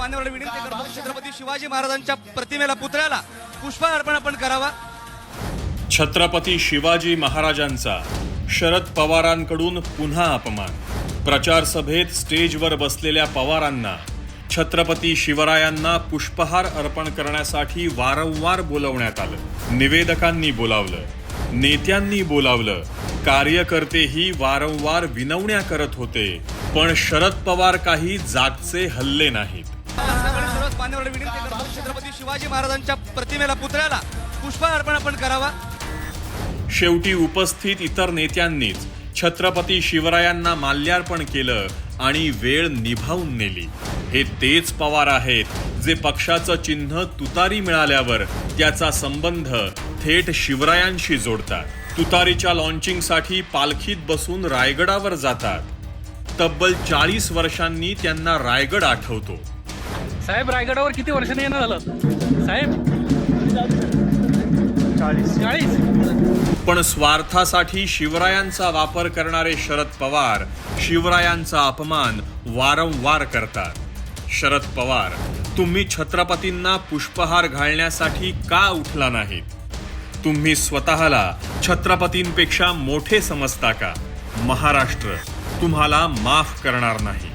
मान्यवर विनंती करतो छत्रपती शिवाजी महाराजांच्या प्रतिमेला पुतळ्याला पुष्पहार आपण करावा। छत्रपती शिवाजी महाराजांचा शरद पवारांकडून पुन्हा अपमान। प्रचार सभेत स्टेजवर बसलेल्या पवारांना छत्रपती शिवरायांना पुष्पहार अर्पण करण्यासाठी वारंवार बोलवण्यात आलं। निवेदकांनी बोलावलं, नेत्यांनी बोलावलं, कार्यकर्तेही वारंवार विनवण्या करत होते, पण शरद पवार काही जागचे हल्ले नाहीत। सर्वच मान्यवर विनंती करतो छत्रपती शिवाजी महाराजांच्या प्रतिमेला पुतळ्याला पुष्पहार आपण करावा। शेवटी उपस्थित इतर नेत्यांनीच छत्रपती शिवरायांना माल्यार्पण केलं आणि वेळ निभावून नेली। हे तेच पवार आहेत जे पक्षाचं चिन्ह तुतारी मिळाल्यावर त्याचा संबंध थेट शिवरायांशी जोडतात। तुतारीच्या लॉन्चिंगसाठी पालखीत बसून रायगडावर जातात। तब्बल 40 वर्षांनी त्यांना रायगड आठवतो। साहेब, रायगडावर किती वर्षांनी येणं झालं साहेब? 40। पण स्वार्थासाठी शिवरायांचा वापर करणारे शरद पवार शिवरायांचा अपमान वारंवार करतात। शरद पवार, तुम्ही छत्रपतींना पुष्पहार घालण्यासाठी का उठला नाहीत? तुम्ही स्वतःला छत्रपतींपेक्षा मोठे समजता का? महाराष्ट्र तुम्हाला माफ करणार नाही।